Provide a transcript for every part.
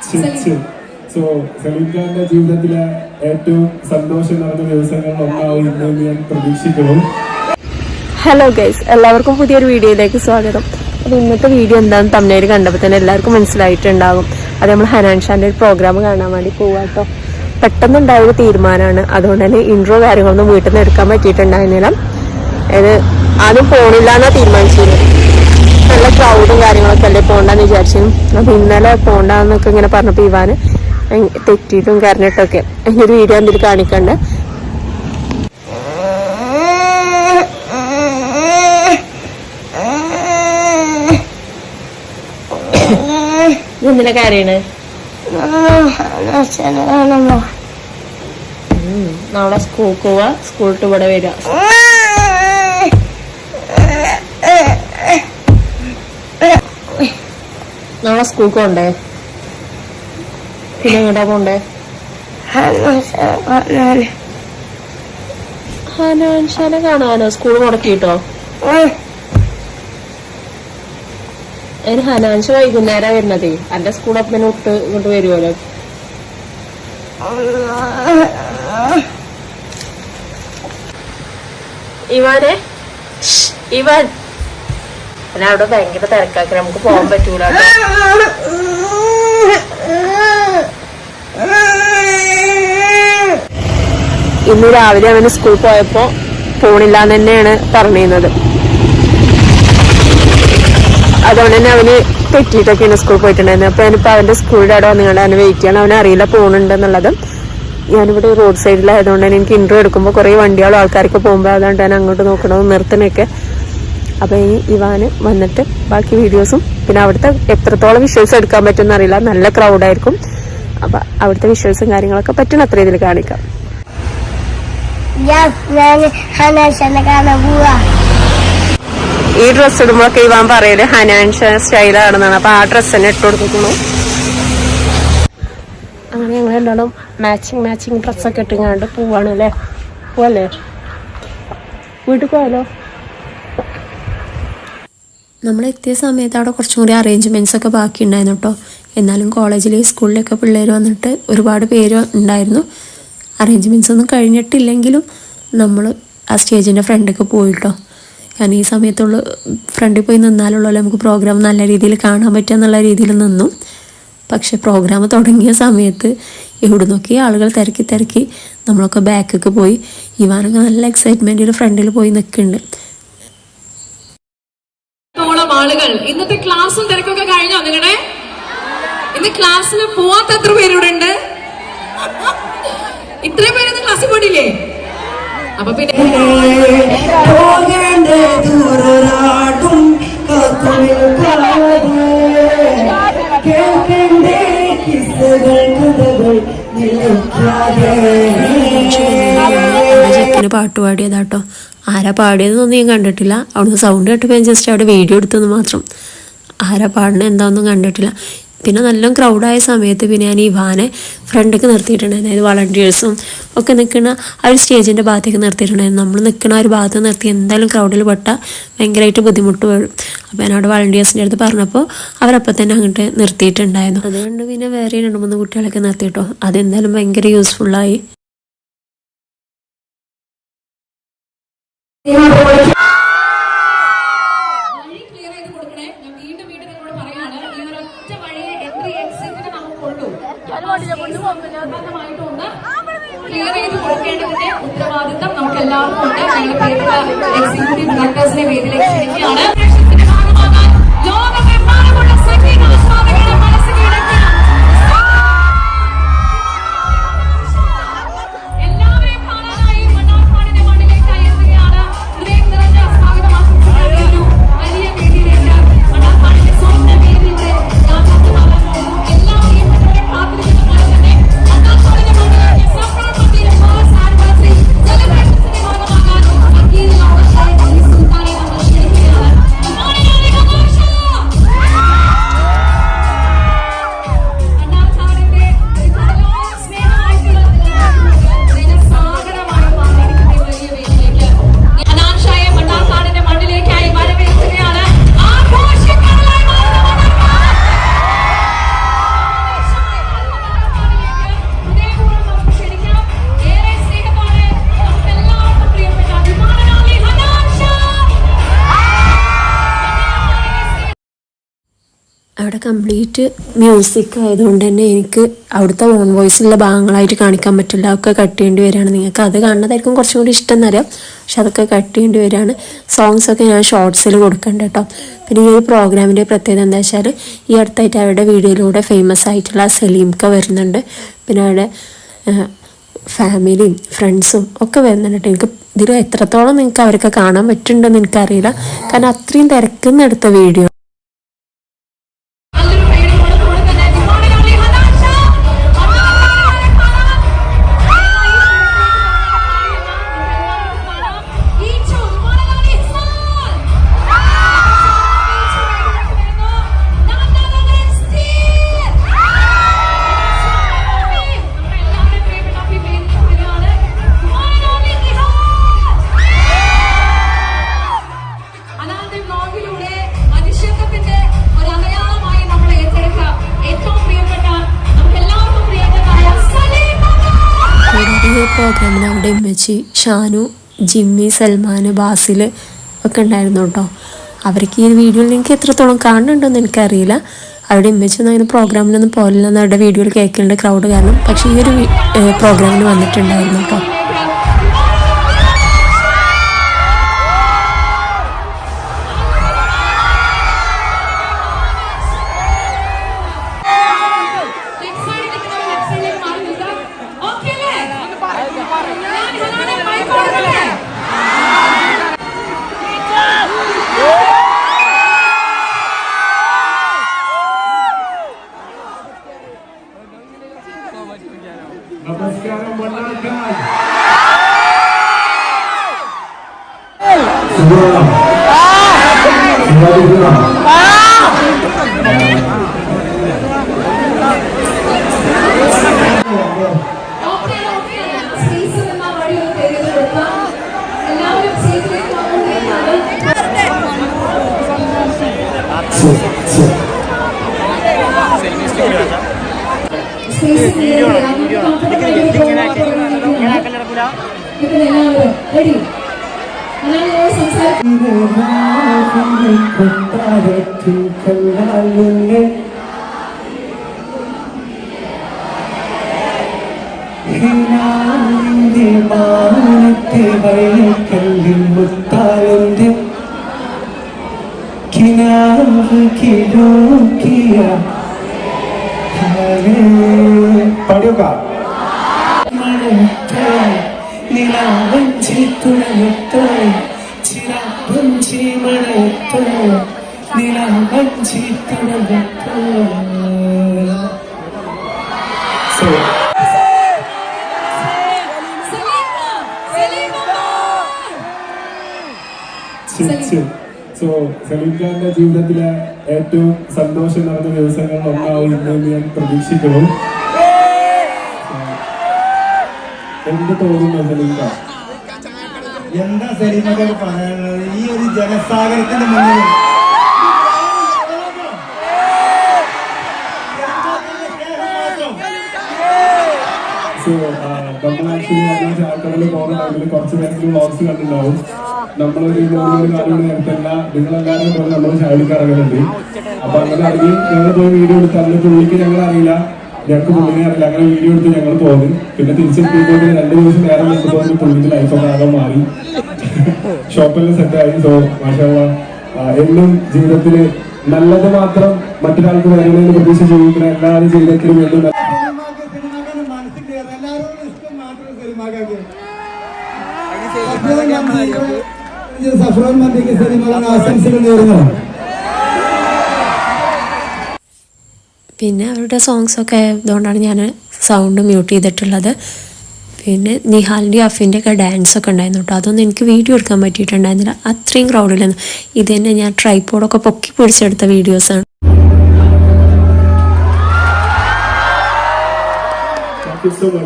So Saleem ഖാന്റെ ജീവിതത്തിലെ ഏറ്റവും സന്തോഷം നിറഞ്ഞ ദിവസങ്ങളിൽ ഒന്നാവും ഇന്ന് ഞാൻ പ്രതീക്ഷിക്കുന്നു. ഹലോ ഗൈസ്, എല്ലാവർക്കും പുതിയൊരു വീഡിയോയിലേക്ക് സ്വാഗതം. അപ്പോൾ ഇന്നത്തെ വീഡിയോ എന്താണെന്ന് തമിഴ്നാട് കണ്ടപ്പോൾ തന്നെ എല്ലാവർക്കും മനസ്സിലായിട്ടുണ്ടാകും. അത് നമ്മൾ ഹനാൻ ഷാന്റെ ഒരു പ്രോഗ്രാം കാണാൻ വേണ്ടി പോവാട്ടോ. പെട്ടെന്നുണ്ടായ ഒരു തീരുമാനമാണ്. അതുകൊണ്ട് തന്നെ ഇൻട്രോ കാര്യങ്ങളൊന്നും വീട്ടിൽ നിന്ന് എടുക്കാൻ പറ്റിയിട്ടുണ്ടായിരുന്നില്ല. അത് ആദ്യം പോണില്ല എന്നാ തീരുമാനിച്ചത്. നല്ല ക്രൗഡും കാര്യങ്ങളൊക്കെ അല്ലേ പോകണ്ടെന്ന് വിചാരിച്ചിരുന്നു. അപ്പൊ ഇന്നലെ പോണ്ടെന്നൊക്കെ ഇങ്ങനെ പറഞ്ഞപ്പോൾ ഇവാന് തെറ്റിയിട്ടും കരഞ്ഞിട്ടൊക്കെ ഒരു വീഡിയോ എന്തെങ്കിലും കാണിക്കണ്ടേ. എന്തിനാ കരയണ്? നാളെ സ്കൂൾ പോവാ, സ്കൂളിട്ട് ഇവിടെ വരിക. നാളെ സ്കൂൾക്ക് പോണ്ടേ? പിന്നെ എങ്ങോട്ടാ പോണ്ടേ? ഹനാൻ ഷാനെ കാണാനോ? സ്കൂൾ മുടക്കിട്ടോ? അതിന് ഹനാൻ ഷാ വൈകുന്നേരം വരുന്നതേ. എന്റെ സ്കൂൾ അപ്പം വിട്ട് ഇങ്ങോട്ട് വരുമല്ലോ. ഇവാനെ, ഇവാൻ പിന്നെ അവിടെ ഭയങ്കര തിരക്കാക്കി നമുക്ക് പോകാൻ പറ്റൂല. ഇന്ന് രാവിലെ അവന് സ്കൂൾ പോയപ്പോ ഫോണില്ലാന്ന് തന്നെയാണ് പറഞ്ഞിരുന്നത്. അതുകൊണ്ട് തന്നെ അവന് തെറ്റിയിട്ടൊക്കെയാണ് സ്കൂൾ പോയിട്ടുണ്ടായിരുന്നത്. അപ്പൊ ഞാനിപ്പോ അവന്റെ സ്കൂളിന്റെ അവിടെ വന്നിട്ട് അവന് വെയിറ്റ് ചെയ്യണം. അവനെ അറിയില്ല പോണുണ്ടെന്നുള്ളത്. ഞാനിവിടെ റോഡ് സൈഡിലായതുകൊണ്ട് തന്നെ എനിക്ക് ഇൻട്രോ എടുക്കുമ്പോൾ കുറെ വണ്ടികളും ആൾക്കാരൊക്കെ പോകുമ്പോൾ അതുകൊണ്ട് ഞാൻ അങ്ങോട്ട് നോക്കണത് നിർത്തണൊക്കെ. അപ്പൊ ഇനി ഇവാന് വന്നിട്ട് ബാക്കി വീഡിയോസും പിന്നെ അവിടുത്തെ എത്രത്തോളം വിഷ്വൽസ് എടുക്കാൻ പറ്റുമെന്ന് അറിയില്ല. നല്ല ക്രൗഡായിരിക്കും. അപ്പൊ അവിടുത്തെ വിഷ്വൽസും കാര്യങ്ങളൊക്കെ പറ്റുന്ന അത്ര ഇതിൽ കാണിക്കാം. ഈ ഡ്രസ്സ് ഇടുമ്പോഴൊക്കെ ഇവാൻ പറയല് ഹനാൻ ഷാ സ്റ്റൈലാണെന്നാണ്. അപ്പൊ ആ ഡ്രസ്സ് തന്നെ ഇട്ട് കൊടുക്കുന്നു. അങ്ങനെ ഞങ്ങൾ രണ്ടാളും മാച്ചിങ് ഡ്രസ്സൊക്കെ ഇട്ടുങ്ങാണ്ട് പോവാണ് അല്ലേ. പോവല്ലേ? വീട്ടിൽ പോയാലോ? നമ്മൾ എത്തിയ സമയത്ത് അവിടെ കുറച്ചും കൂടി അറേഞ്ച്മെന്റ്സ് ഒക്കെ ബാക്കി ഉണ്ടായിരുന്നു കേട്ടോ. എന്നാലും കോളേജിലെ സ്കൂളിലൊക്കെ പിള്ളേർ വന്നിട്ട് ഒരുപാട് പേര് ഉണ്ടായിരുന്നു. അറേഞ്ച്മെന്റ്സ് ഒന്നും കഴിഞ്ഞിട്ടില്ലെങ്കിലും നമ്മൾ ആ സ്റ്റേജിൻ്റെ ഫ്രണ്ടൊക്കെ പോയിട്ടോ. കാരണം ഈ സമയത്തുള്ള ഫ്രണ്ടിൽ പോയി നിന്നാലുള്ളൂ നമുക്ക് പ്രോഗ്രാം നല്ല രീതിയിൽ കാണാൻ പറ്റുക എന്നുള്ള രീതിയിൽ നിന്നു. പക്ഷെ പ്രോഗ്രാം തുടങ്ങിയ സമയത്ത് എവിടെ നോക്കി ആളുകൾ തിരക്കി നമ്മളൊക്കെ ബാക്കൊക്കെ പോയി. ഇവാനൊക്കെ നല്ല എക്സൈറ്റ്മെൻറ്റിൽ ഫ്രണ്ടിൽ പോയി നിൽക്കുന്നുണ്ട്. ആളുകൾ ഇന്നത്തെ ക്ലാസ്സും തിരക്കൊക്കെ കഴിഞ്ഞോ നിങ്ങളുടെ? ഇന്ന് ക്ലാസ്സിന് പോവാത്ത എത്ര പേരിവിടെ ഉണ്ട്? ഇത്രയും പേര് ക്ലാസ്സിൽ പോയിട്ടില്ലേ? അപ്പൊ പിന്നെ ചെക്കന് പാട്ട് പാടിയതാട്ടോ. ആരാ പാടിയതെന്നൊന്നും ഞാൻ കണ്ടിട്ടില്ല. അവിടുന്ന് സൗണ്ട് കേട്ടപ്പോൾ ഞാൻ ജസ്റ്റ് അവിടെ വീഡിയോ എടുത്തെന്ന് മാത്രം. ആരാ പാടുന്നത് എന്താണെന്നും കണ്ടിട്ടില്ല. പിന്നെ നല്ല ക്രൗഡായ സമയത്ത് പിന്നെ ഞാൻ ഇവാനെ ഫ്രണ്ടൊക്കെ നിർത്തിയിട്ടുണ്ടായിരുന്നു. അതായത് വളണ്ടിയേഴ്സും ഒക്കെ നിൽക്കുന്ന ആ ഒരു സ്റ്റേജിൻ്റെ ഭാഗത്തേക്ക് നിർത്തിയിട്ടുണ്ടായിരുന്നു. നമ്മൾ നിൽക്കുന്ന ആ ഒരു ഭാഗത്ത് നിർത്തി എന്തായാലും ക്രൗഡിൽ പെട്ടാൽ ഭയങ്കരമായിട്ട് ബുദ്ധിമുട്ട് വരും. അപ്പോൾ ഞാൻ അവിടെ വളണ്ടിയേഴ്സിൻ്റെ അടുത്ത് പറഞ്ഞപ്പോൾ അവരപ്പം തന്നെ അങ്ങോട്ട് നിർത്തിയിട്ടുണ്ടായിരുന്നു. അതുകൊണ്ട് പിന്നെ വേറെ 2-3 കുട്ടികളൊക്കെ നിർത്തിയിട്ടോ. അതെന്തായാലും ഭയങ്കര യൂസ്ഫുള്ളായി. ക്ലിയർ ചെയ്ത് കൊടുക്കേണ്ടതിന്റെ ഉത്തരവാദിത്തം നമുക്ക് എല്ലാവർക്കും ഉണ്ട്. ഞങ്ങളുടെ എക്സിക്യൂട്ടീവ് ഡയറക്ടേഴ്സിനെ വേദിയിലേക്ക് ക്ഷണിക്കുകയാണ്. ലോകമെമ്പാടുമുള്ള സംഗീതാസ്വാദകരുടെ മനസ്സ് കീഴടക്കിയ എല്ലാവരെയും കാണാനായി മണ്ണാർക്കാടിന്റെ മണ്ണിലേക്കായി എത്തുകയാണ്. ഹൃദയം നിറഞ്ഞ സ്വാഗതം ആശംസിക്കുന്ന ഒരു വലിയ വേദിയിലേക്ക് മണ്ണാർക്കാടിന്റെ സ്വന്തം വേദിയുടെ എല്ലാ പ്രിയപ്പെട്ടവരെ കാത്തിരിക്കുന്ന പോലെ തന്നെ മണ്ണാർക്കാടിന്റെ മണ്ണിലേക്ക് സഫർ മന്ദിരം ഫസ്റ്റ് ആനിവേഴ്സറി സെലിബ്രേഷൻസിന്റെ ഭാഗമാകാൻ സുൽത്താനെ നമ്മൾ ക്ഷണിക്കുകയാണ്. അവിടെ കംപ്ലീറ്റ് മ്യൂസിക് ആയതുകൊണ്ട് തന്നെ എനിക്ക് അവിടുത്തെ ഓൺ വോയിസുള്ള ഭാഗങ്ങളായിട്ട് കാണിക്കാൻ പറ്റില്ല. ഒക്കെ കട്ട് ചെയ്യേണ്ടി വരികയാണ്. നിങ്ങൾക്ക് അത് കാണുന്നതായിരിക്കും കുറച്ചും കൂടി ഇഷ്ടം എന്നറിയാം, പക്ഷെ അതൊക്കെ കട്ട് ചെയ്യേണ്ടി വരികയാണ്. സോങ്സൊക്കെ ഞാൻ ഷോർട്സിൽ കൊടുക്കണ്ട കേട്ടോ. പിന്നെ ഈ ഒരു പ്രോഗ്രാമിൻ്റെ പ്രത്യേകത എന്താ വെച്ചാൽ ഈ അടുത്തായിട്ട് അവരുടെ വീഡിയോയിലൂടെ ഫേമസ് ആയിട്ടുള്ള സലീംക്ക വരുന്നുണ്ട്. പിന്നെ അവിടെ ഫാമിലിയും ഫ്രണ്ട്സും ഒക്കെ വരുന്നുണ്ട്. എനിക്ക് ഇതിൽ എത്രത്തോളം നിങ്ങൾക്ക് അവരൊക്കെ കാണാൻ പറ്റുന്നുണ്ടെന്ന് എനിക്കറിയില്ല, കാരണം അത്രയും തിരക്കുന്ന എടുത്ത വീഡിയോ. നല്ലൊരു പേടിയോടെ കൂടെ തന്നെ ഡിമാൻഡ് ഓൺലി ഹനാഷ ഈച്ചോ ഡിമാൻഡ് ഓൺലി ഇസ്മാൻ അനാഥ വ്ലോഗിലൂടെ മനുഷ്യത്വത്തിന്റെ ഒരു അടയാളമായി നമ്മൾ ഏറ്റെടുക്കാം. ഏറ്റവും പ്രിയപ്പെട്ട നമുക്ക് എല്ലാവർക്കും പ്രിയപ്പെട്ടതായ സലീം കൂടാതെ ഈ പ്രോഗ്രാമിൽ അവിടെ ഉമ്മച്ചി, ഷാനു, ജിമ്മി, സൽമാൻ, ബാസിൽ ഒക്കെ ഉണ്ടായിരുന്നു കേട്ടോ. അവർക്ക് ഈ വീഡിയോയിൽ എനിക്ക് എത്രത്തോളം കാണുന്നുണ്ടോയെന്ന് എനിക്കറിയില്ല. അവിടെ ഉമ്മച്ചൊന്നും അങ്ങനെ പ്രോഗ്രാമിലൊന്നും പോലില്ലെന്ന് അവരുടെ വീഡിയോയിൽ കേൾക്കുന്നുണ്ട് ക്രൗഡ് കാരണം. പക്ഷേ ഈ ഒരു പ്രോഗ്രാമിന് വന്നിട്ടുണ്ടായിരുന്നു കേട്ടോ. നമസ്കാരം മണ്ണാർക്കാട്. പാടിയോക്ക സോ സലീം ഖാന്റെ ജീവിതത്തിലെ ഏറ്റവും സന്തോഷം നിറഞ്ഞ ദിവസങ്ങളിൽ ഒന്നാവും ഇന്നെന്ന് ഞാൻ പ്രതീക്ഷിക്കുന്നു. എന്ത് തോന്നുന്നു സലീം ഖാൻ? എന്താ സലീമൊക്കെ പറയാനുള്ളത്? ഈ ഒരു ജനസാഗരത്തിന്റെ മുന്നിൽ നമ്മൾ ആക്ച്വലി ചാക്കടലിൽ പോകുന്ന ടൈമിൽ കുറച്ച് പേർക്ക് വ്ളോഗ്സ് കണ്ടിട്ടുണ്ടാവും. നമ്മളൊരു കാര്യങ്ങൾ നേരത്തല്ല നിങ്ങളെല്ലാവരും പോലെ നമ്മൾ ചായക്ക് ഇറങ്ങുന്നുണ്ട്. അപ്പൊ അങ്ങനെ അറിയും ഞങ്ങൾ പോയി വീഡിയോ എടുത്ത് അന്ന് പുള്ളിക്ക് ഞങ്ങൾ അറിയില്ല, ഞങ്ങൾക്ക് പുള്ളിനെ അറിയില്ല. അങ്ങനെ വീഡിയോ എടുത്ത് ഞങ്ങൾ പോകുന്നു. പിന്നെ തിരിച്ചെത്തിയപ്പോൾ 2 ദിവസം നേരം നിൽക്കുമ്പോൾ പുള്ളിക്ക് ലൈഫൊക്കെ ആകെ മാറി, ഷോപ്പെല്ലാം സെറ്റായി. സോ മാഷാഅല്ലാ, എന്നും ജീവിതത്തിൽ നല്ലത് മാത്രം മറ്റൊരാൾക്ക് വരണമെന്ന് പ്രതീക്ഷ ജീവിക്കുന്ന എല്ലാവരും ജീവിതത്തിലും വീണ്ടും സഫ്രോൻ മന്ത്രിക്ക് സലീമ ആശംസകൾ നേരുന്നു. പിന്നെ അവരുടെ സോങ്സൊക്കെ ആയതുകൊണ്ടാണ് ഞാൻ സൗണ്ട് മ്യൂട്ട് ചെയ്തിട്ടുള്ളത്. പിന്നെ നിഹാലിൻ്റെ അഫിൻ്റെ ഒക്കെ ഡാൻസൊക്കെ ഉണ്ടായിരുന്നു കേട്ടോ. അതൊന്നും എനിക്ക് വീഡിയോ എടുക്കാൻ പറ്റിയിട്ടുണ്ടായിരുന്നില്ല, അത്രയും ക്രൗഡിലൊന്നും. ഇത് തന്നെ ഞാൻ ട്രൈപോഡൊക്കെ പൊക്കി പിടിച്ചെടുത്ത വീഡിയോസാണ്.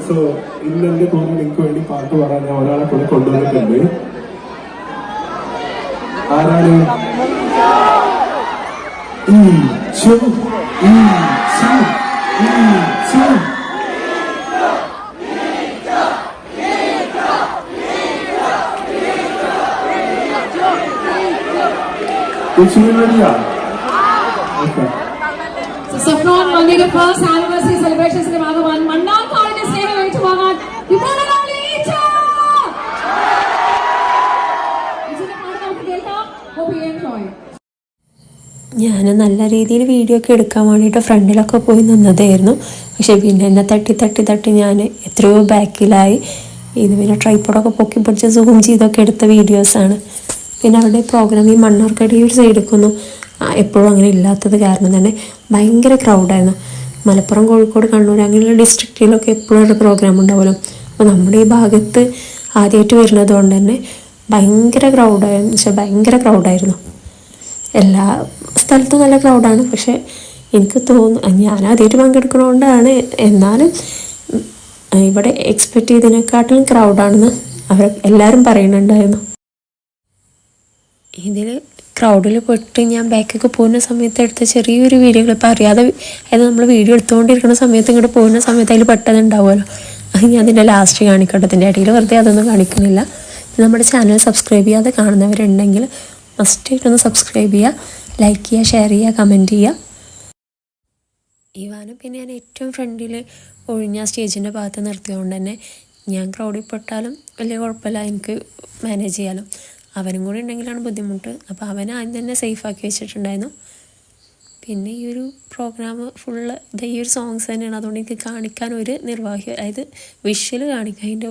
സോ ഇന്ന് എന്റെ കൂടെ നിങ്ങൾക്ക് വേണ്ടി പാട്ട് പാടാൻ ഞാൻ ഒരാളെ കൂടെ കൊണ്ടുവന്നിട്ടുണ്ട്. ആരാണ്? സഫ്രോൺ മന്ദിയുടെ ഫസ്റ്റ് ആനിവേഴ്സറി സെലിബ്രേഷൻസിന്റെ ഭാഗമായി മണ്ണാർക്കാടിന്റെ സ്നേഹം ഏറ്റുവാങ്ങാൻ ഇപ്പോൾ ഞാൻ നല്ല രീതിയിൽ വീഡിയോ ഒക്കെ എടുക്കാൻ വേണ്ടിയിട്ട് ഫ്രണ്ടിലൊക്കെ പോയി നിന്നതായിരുന്നു. പക്ഷേ പിന്നെ എന്നെ തട്ടി ഞാൻ എത്രയോ ബാക്കിലായി. ഇത് പിന്നെ ട്രൈപ്പോഡൊക്കെ പൊക്കി പിടിച്ച് സൂം ചെയ്തൊക്കെ എടുത്ത വീഡിയോസാണ്. പിന്നെ അവിടെ പ്രോഗ്രാം ഈ മണ്ണാർക്കാട് ഒരു സൈഡ് എടുക്കുന്നു എപ്പോഴും അങ്ങനെ ഇല്ലാത്തത് കാരണം തന്നെ ഭയങ്കര ക്രൗഡായിരുന്നു. മലപ്പുറം, കോഴിക്കോട്, കണ്ണൂർ അങ്ങനെയുള്ള ഡിസ്ട്രിക്റ്റിലൊക്കെ എപ്പോഴും ഒരു പ്രോഗ്രാം ഉണ്ടാവുമല്ലോ. അപ്പോൾ നമ്മുടെ ഈ ഭാഗത്ത് ആദ്യമായിട്ട് വരുന്നത് കൊണ്ട് തന്നെ ഭയങ്കര ക്രൗഡായിരുന്നു. എല്ലാ സ്ഥലത്തും നല്ല ക്രൗഡാണ്. പക്ഷെ എനിക്ക് തോന്നുന്നു ഞാൻ ആദ്യമായിട്ട് പങ്കെടുക്കുന്നതുകൊണ്ടാണ്. എന്നാലും ഇവിടെ എക്സ്പെക്റ്റ് ചെയ്തതിനെക്കാട്ടിലും ക്രൗഡാണെന്ന് എല്ലാവരും പറയുന്നുണ്ടായിരുന്നു. ഇതിൽ ക്രൗഡിൽ പോയിട്ട് ഞാൻ ബാക്കൊക്കെ പോകുന്ന സമയത്ത് എടുത്ത ചെറിയൊരു വീഡിയോ ക്ലിപ്പ് അറിയാതെ അതായത് നമ്മൾ വീഡിയോ എടുത്തുകൊണ്ടിരിക്കുന്ന സമയത്ത് ഇങ്ങോട്ട് പോകുന്ന സമയത്ത് അതിൽ പെട്ടതുണ്ടാവുമല്ലോ. അത് ഞാൻ അതിൻ്റെ ലാസ്റ്റ് കാണിക്കട്ടെ. അതിൻ്റെ ഇടയിൽ വെറുതെ അതൊന്നും കാണിക്കുന്നില്ല. നമ്മുടെ ചാനൽ സബ്സ്ക്രൈബ് ചെയ്യാതെ കാണുന്നവരുണ്ടെങ്കിൽ മസ്റ്റായിട്ടൊന്ന് സബ്സ്ക്രൈബ് ചെയ്യുക, ലൈക്ക് ചെയ്യുക, ഷെയർ ചെയ്യുക, കമൻറ്റ് ചെയ്യുക. ഇവാനും പിന്നെ ഞാൻ ഏറ്റവും ഫ്രണ്ടിൽ ഒഴിഞ്ഞ സ്റ്റേജിൻ്റെ ഭാഗത്ത് നിർത്തിയതുകൊണ്ട് തന്നെ ഞാൻ ക്രൗഡിൽ പെട്ടാലും വലിയ കുഴപ്പമില്ല, എനിക്ക് മാനേജ് ചെയ്യാമല്ലോ. അവനും കൂടി ഉണ്ടെങ്കിലാണ് ബുദ്ധിമുട്ട്. അപ്പോൾ അവനെ ആദ്യം തന്നെ സേഫാക്കി വെച്ചിട്ടുണ്ടായിരുന്നു. പിന്നെ ഈ ഒരു പ്രോഗ്രാം ഫുള്ള് ഈ ഒരു സോങ്സ് തന്നെയാണ്. അതുകൊണ്ട് എനിക്ക് കാണിക്കാൻ ഒരു നിർവാഹി, അതായത് വിഷ്വൽ കാണിക്കാൻ അതിൻ്റെ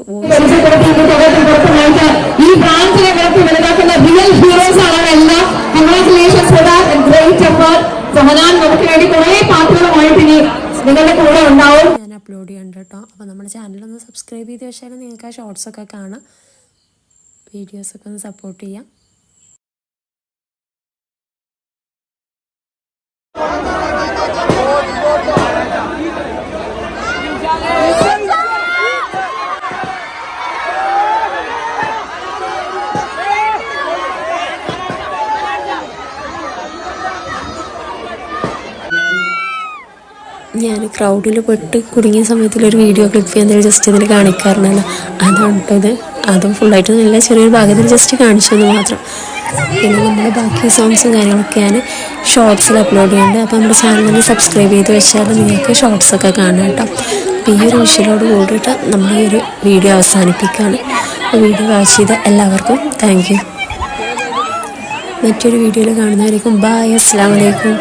ഞാൻ അപ്ലോഡ് ചെയ്യണ്ട കേട്ടോ. അപ്പോൾ നമ്മുടെ ചാനലൊന്ന് സബ്സ്ക്രൈബ് ചെയ്ത് വെച്ചാൽ നിങ്ങൾക്ക് ആ ഷോർട്സൊക്കെ കാണാം, വീഡിയോസൊക്കെ ഒന്ന് സപ്പോർട്ട് ചെയ്യാം. ഞാൻ ക്രൗഡിൽ പെട്ട് കുടുങ്ങിയ സമയത്തിലൊരു വീഡിയോ ക്ലിപ്പ് ചെയ്യാൻ ജസ്റ്റ് ഇതിൽ കാണിക്കാറുണ്ടല്ലോ, അതാണ് കേട്ടോ ഇത്. അതും ഫുള്ളായിട്ട് നല്ല ചെറിയൊരു ഭാഗത്തിൽ ജസ്റ്റ് കാണിച്ചു എന്ന് മാത്രം. പിന്നെ നമ്മുടെ ബാക്കി സോങ്സും കാര്യങ്ങളൊക്കെ ഞാൻ ഷോർട്സിൽ അപ്ലോഡ് ചെയ്യുന്നുണ്ട്. അപ്പോൾ നമ്മുടെ ചാനലിൽ സബ്സ്ക്രൈബ് ചെയ്ത് വെച്ചാൽ നിങ്ങൾക്ക് ഷോർട്സൊക്കെ കാണാം കേട്ടോ. അപ്പോൾ ഈ ഒരു വിഷയത്തോട് കൂടിയിട്ട് നമ്മൾ ഈ ഒരു വീഡിയോ അവസാനിപ്പിക്കുകയാണ്. വീഡിയോ വാച്ച് ചെയ്ത എല്ലാവർക്കും താങ്ക് യു. മറ്റൊരു വീഡിയോയിൽ കാണുന്നവരേക്കും ബൈ, അസ്സലാമു അലൈക്കും.